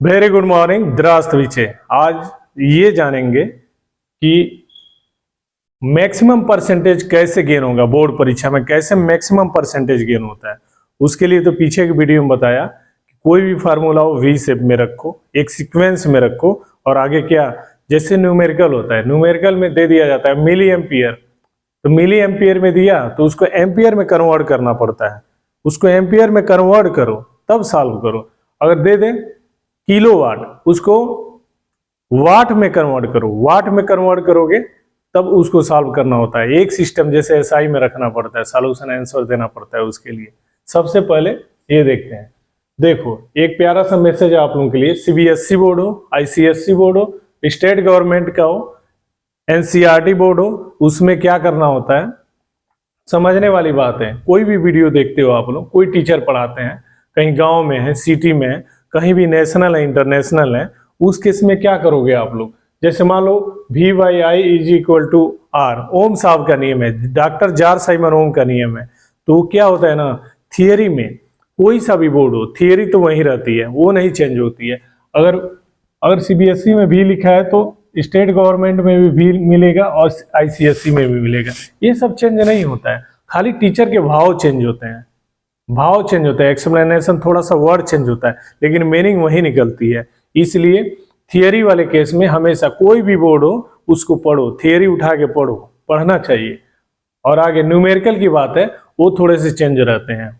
Very good morning द्रास्तविचे। आज ये जानेंगे कि मैक्सिमम परसेंटेज कैसे गेन होगा बोर्ड परीक्षा में, कैसे मैक्सिमम परसेंटेज गेन होता है। उसके लिए तो पीछे की वीडियो में बताया कि कोई भी फार्मूला हो वी शेप में रखो, एक सीक्वेंस में रखो और आगे क्या, जैसे न्यूमेरिकल होता है, न्यूमेरिकल में दे दिया जाता है मिली एम्पियर, तो मिली एम्पियर में दिया तो उसको एम्पियर में कन्वर्ट करना पड़ता है, उसको एम्पियर में कन्वर्ट करो तब सॉल्व करो। अगर दे दे किलोवाट, उसको वाट में कन्वर्ट करो, वाट में कन्वर्ट करोगे तब उसको सॉल्व करना होता है। एक सिस्टम जैसे एसआई में रखना पड़ता है, सॉल्यूशन आंसर देना पड़ता है। उसके लिए सबसे पहले ये देखते हैं। देखो एक प्यारा सा मैसेज है आप लोगों के लिए, सीबीएसई बोर्ड हो, आईसीएसई बोर्ड हो, स्टेट गवर्नमेंट का हो, एनसीईआरटी बोर्ड हो, उसमें क्या करना होता है, समझने वाली बात है। कोई भी वीडियो देखते हो आप लोग, कोई टीचर पढ़ाते हैं, कहीं गांव में है, सिटी में है, कहीं भी नेशनल है, इंटरनेशनल है, उस केस में क्या करोगे आप लोग, जैसे मान लो V/I is equal to R, Ohm साहब का नियम है, डॉक्टर जार साइमन ओम का नियम है। तो क्या होता है ना, थियरी में कोई सा भी बोर्ड हो, थियरी तो वही रहती है, वो नहीं चेंज होती है। अगर सीबीएसई में भी लिखा है तो स्टेट गवर्नमेंट में भी मिलेगा और आईसीएसई में भी मिलेगा, ये सब चेंज नहीं होता है। खाली टीचर के भाव चेंज होते हैं, भाव चेंज होता है, एक्सप्लेनेशन थोड़ा सा वर्ड चेंज होता है, लेकिन मीनिंग वही निकलती है। इसलिए थियरी वाले केस में हमेशा कोई भी बोर्ड हो उसको पढ़ो, थियरी उठा के पढ़ो, पढ़ना चाहिए। और आगे न्यूमेरिकल की बात है, वो थोड़े से चेंज रहते हैं।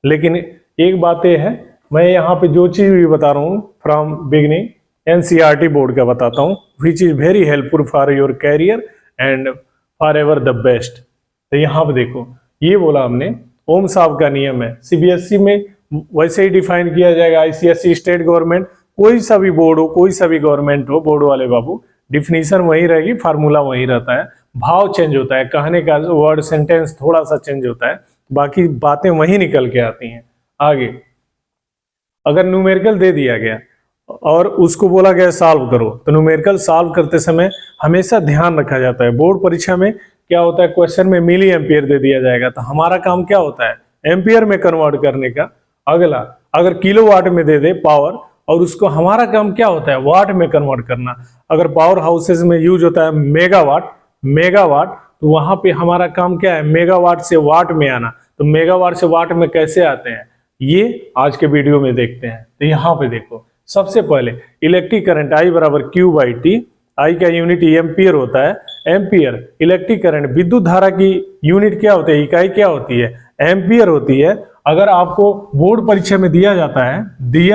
लेकिन एक बात यह है, मैं यहाँ पे जो चीज भी बता रहा हूँ फ्रॉम बिगिनिंग एनसीईआरटी बोर्ड का बताता हूँ, which is very helpful for your career and for ever the best. तो यहाँ पे देखो, ये बोला हमने ओम साहब का नियम है, सीबीएसई में वैसे ही डिफाइन किया जाएगा, आईसीएसई, स्टेट गवर्नमेंट, कोई सा भी बोर्ड हो, कोई सा भी गवर्नमेंट हो, बोर्ड वाले बाबू, डिफिनीशन वही रहेगी, फार्मूला वही रहता है, भाव चेंज होता है, कहने का वर्ड सेंटेंस थोड़ा सा चेंज होता है, बाकी बातें वही निकल के आती हैं। आगे अगर न्यूमेरिकल दे दिया गया और उसको बोला गया सॉल्व करो, तो न्यूमेरिकल सॉल्व करते समय हमेशा ध्यान रखा जाता है। बोर्ड परीक्षा में क्या होता है, क्वेश्चन में मिली एम्पियर दे दिया जाएगा, तो हमारा काम क्या होता है, एम्पियर में कन्वर्ट करने का। अगला अगर किलोवाट में दे दे पावर, और उसको हमारा काम क्या होता है, वाट में कन्वर्ट करना। अगर पावर हाउसेज में यूज होता है मेगावाट, तो वहां पे हमारा काम क्या है, मेगावाट से वाट में आना। तो मेगावाट से वाट में कैसे आते हैं, ये आज के वीडियो में देखते हैं। तो यहाँ पे देखो, सबसे पहले इलेक्ट्रिक करंट I बराबर Q/T, I का यूनिट एम्पियर होता है, एम्पियर इलेक्ट्रिक करंट, विद्युत धारा की यूनिट क्या होती है, इकाई क्या होती है, एम्पियर होती है। अगर आपको बोर्ड परीक्षा में दिया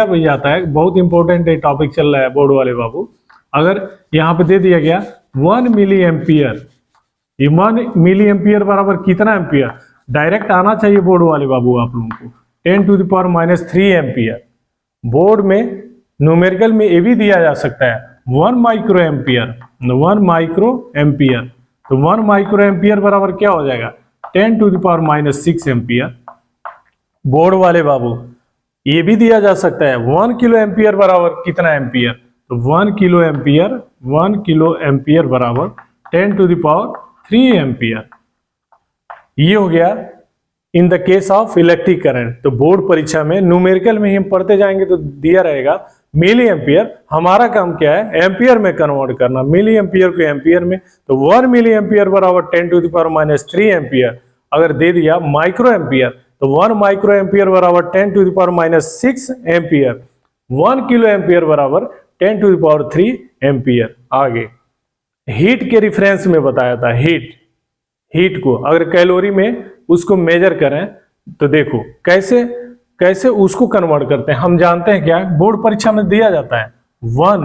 भी जाता है, बहुत इंपॉर्टेंट टॉपिक चल रहा है बोर्ड वाले बाबू, अगर यहाँ पे दे दिया गया 1 मिली एम्पियर, ये 1 मिली एम्पियर बराबर कितना एम्पियर, डायरेक्ट आना चाहिए बोर्ड वाले बाबू आप लोगों को 10⁻³ एम्पियर। बोर्ड में न्यूमेरिकल में ये भी दिया जा सकता है 1 माइक्रो एम्पियर, 1 माइक्रो एम्पियर, तो 1 माइक्रो एम्पियर बराबर क्या हो जाएगा, 10⁻⁻6 एम्पियर। बोर्ड वाले बाबू ये भी दिया जा सकता है 1 किलो एम्पियर बराबर कितना एम्पियर, तो 1 किलो एम्पियर बराबर 10⁻³ एम्पियर। ये हो गया in the case of electric current. तो बोर्ड परीक्षा में न्यूमेरिकल में ही हम पढ़ते जाएंगे तो दिया रहेगा मिली एम्पियर, हमारा काम क्या है, एम्पियर में कन्वर्ट करना, मिली एम्पियर को एम्पियर में, तो 1 मिली एम्पियर बराबर 10⁻³ एम्पियर। अगर दे दिया माइक्रो एम्पियर, तो 1 माइक्रो एम्पियर बराबर 10⁻6 एम्पियर, 1 किलो एम्पियर बराबर 10⁻³ एम्पियर। आगे हीट के रिफरेंस में बताया था, हीट को अगर कैलोरी में उसको मेजर करें, तो देखो कैसे उसको कन्वर्ट करते हैं। हम जानते हैं क्या, बोर्ड परीक्षा में दिया जाता है 1,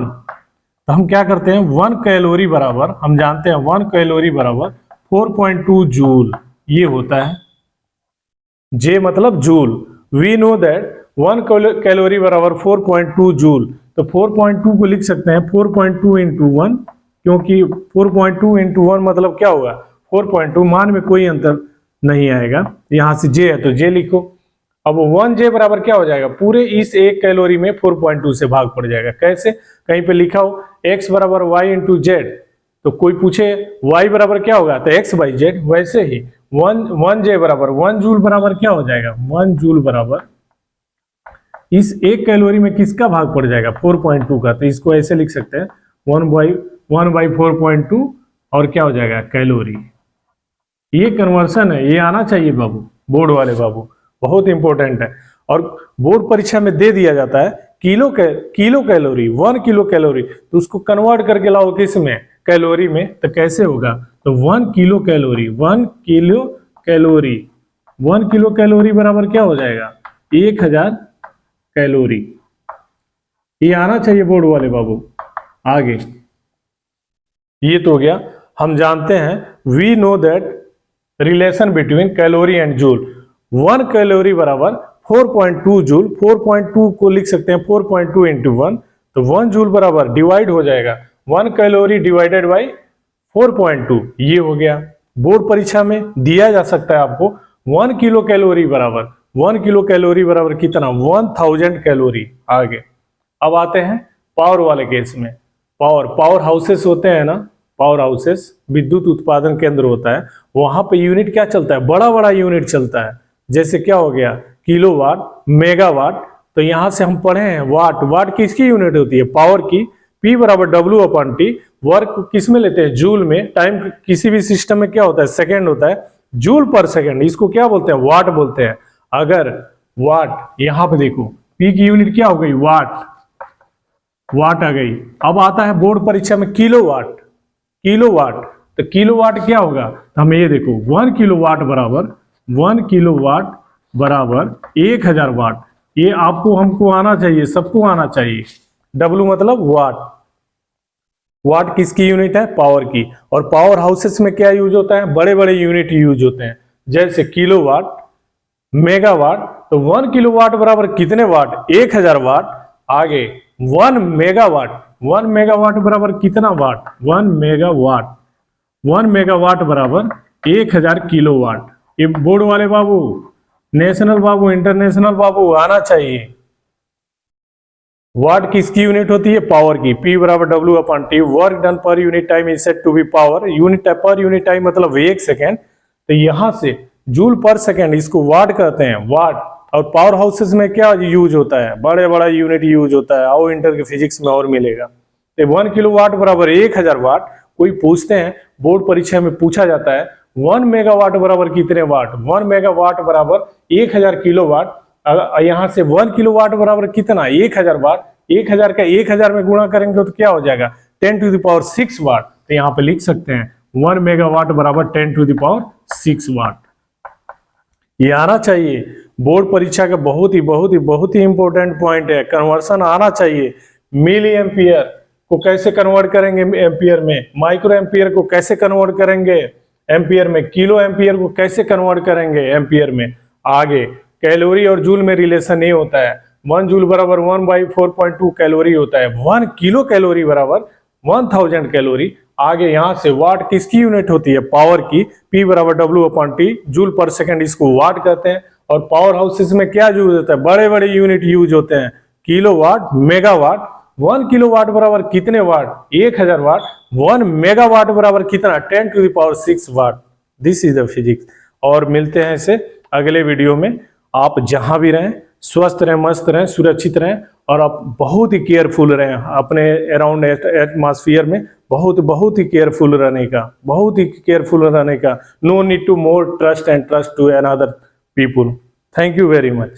तो हम क्या करते हैं 1 कैलोरी बराबर, हम जानते हैं 1 कैलोरी बराबर 4.2 जूल, ये होता है, जे मतलब joule. We know that 1 calorie बराबर 4.2 जूल, तो 4.2 को लिख सकते हैं 4.2 × 1, क्योंकि 4.2 × 1 मतलब क्या होगा 4.2, मान में कोई अंतर नहीं आएगा, यहाँ से जे है तो जे लिखो। अब 1J बराबर क्या हो जाएगा, पूरे इस 1 कैलोरी में 4.2 से भाग पड़ जाएगा। कैसे, कहीं पे लिखा हो x बराबर y × z, तो कोई पूछे y बराबर क्या होगा, तो x/z, वैसे ही 1J बराबर 1 जूल बराबर क्या हो जाएगा, 1 जूल बराबर इस 1 कैलोरी में किसका भाग पड़ जाएगा 4.2 का, तो इसको ऐसे लिख सकते हैं 1/4.2 और क्या हो जाएगा कैलोरी। ये कन्वर्सन है, ये आना चाहिए बाबू, बोर्ड वाले बाबू, बहुत इंपॉर्टेंट है। और बोर्ड परीक्षा में दे दिया जाता है किलो कैलोरी, 1 किलो कैलोरी, तो उसको कन्वर्ट करके लाओ किस में कैलोरी में, तो कैसे होगा, तो 1 किलो कैलोरी, 1 किलो कैलोरी बराबर क्या हो जाएगा 1000 कैलोरी। ये आना चाहिए बोर्ड वाले बाबू। आगे ये तो हो गया, हम जानते हैं we know that relation between calorie and joule, 1 calorie बराबर 4.2 जूल, 4.2 को लिख सकते हैं 4.2 इंटू 1, तो 1 जूल बराबर डिवाइड हो जाएगा 1 कैलोरी डिवाइडेड बाई 4.2, ये हो गया। बोर्ड परीक्षा में दिया जा सकता है आपको 1 किलो कैलोरी बराबर, 1 किलो कैलोरी बराबर कितना 1000 कैलोरी। आगे अब आते हैं पावर वाले केस में। पावर हाउसेस होते हैं ना, पावर हाउसेस विद्युत उत्पादन केंद्र होता है, वहां पे यूनिट क्या चलता है, बड़ा बड़ा यूनिट चलता है, जैसे क्या हो गया किलोवाट, मेगावाट। तो यहां से हम पढ़े हैं वाट किसकी यूनिट होती है पावर की, P बराबर W/T, वर्क किस में लेते हैं जूल में, टाइम किसी भी सिस्टम में क्या होता है सेकेंड होता है, जूल पर सेकेंड, इसको क्या बोलते हैं वाट बोलते हैं। अगर वाट यहां पे देखो P की यूनिट क्या हो गई वाट आ गई। अब आता है बोर्ड परीक्षा में किलोवाट, तो किलोवाट क्या होगा, हम ये देखो 1 किलोवाट बराबर 1000 वाट। ये आपको हमको आना चाहिए, सबको आना चाहिए। W मतलब वाट किसकी यूनिट है पावर की। और पावर हाउसेस में क्या यूज होता है, बड़े बड़े यूनिट यूज होते हैं, जैसे किलोवाट, मेगावाट। तो 1 किलोवाट बराबर कितने वाट 1000 वाट। आगे 1 मेगावाट बराबर कितना वाट 1 मेगावाट बराबर 1000 किलोवाट। ये बोर्ड वाले बाबू, नेशनल बाबू, इंटरनेशनल बाबू आना चाहिए। वाट किसकी यूनिट होती है पावर की, P बराबर W/T, work done per unit time is said to be power, unit per unit time मतलब 1 सेकेंड। तो यहां से जूल पर सेकेंड, इसको वाट कहते हैं वाट। और पावर हाउसेस में क्या यूज होता है, बड़े बड़ा यूनिट यूज होता है, आओ इंटर के फिजिक्स में और मिलेगा। तो 1 किलोवाट बराबर 1000 वाट। कोई पूछते हैं बोर्ड परीक्षा में पूछा जाता है 1 मेगावाट बराबर कितने वाट, 1 मेगावाट बराबर 1000 किलोवाट। यहां से 1 किलोवाट बराबर कितना 1000 वाट, 1000 का 1000 में गुणा करेंगे तो क्या हो जाएगा 10⁶ वाट। तो यहाँ पे लिख सकते हैं 1 मेगावाट बराबर 10⁶ वाट। ये आना चाहिए बोर्ड परीक्षा का बहुत ही इंपॉर्टेंट पॉइंट है, कन्वर्सन आना चाहिए। मिली एम्पियर को कैसे कन्वर्ट करेंगे एम्पियर में, माइक्रो एम्पियर को कैसे कन्वर्ट करेंगे एम्पियर में, किलो एम्पियर को कैसे कन्वर्ट करेंगे एम्पियर में। आगे कैलोरी और जूल में रिलेशन नहीं होता है, 1 जूल बराबर 1/4.2 कैलोरी होता है, 1 किलो कैलोरी बराबर 1000 कैलोरी। आगे यहां से वाट किसकी यूनिट होती है पावर की, P बराबर W/T, जूल पर सेकेंड, इसको वाट कहते हैं। और पावर हाउसेस में क्या यूज होता है, बड़े बड़े यूनिट यूज होते हैं, किलोवाट, मेगावाट। 1 किलोवाट बराबर कितने वाट 1000 वाट, 1 मेगावाट बराबर कितना 10⁶ watt. This is the physics. और मिलते हैं इसे अगले वीडियो में। आप जहां भी रहें स्वस्थ रहें, मस्त रहें, सुरक्षित रहें, और आप बहुत ही केयरफुल रहें अपने अराउंड एटमॉस्फेयर में, बहुत ही केयरफुल रहने का, no need to more trust and trust to another people. Thank you very much.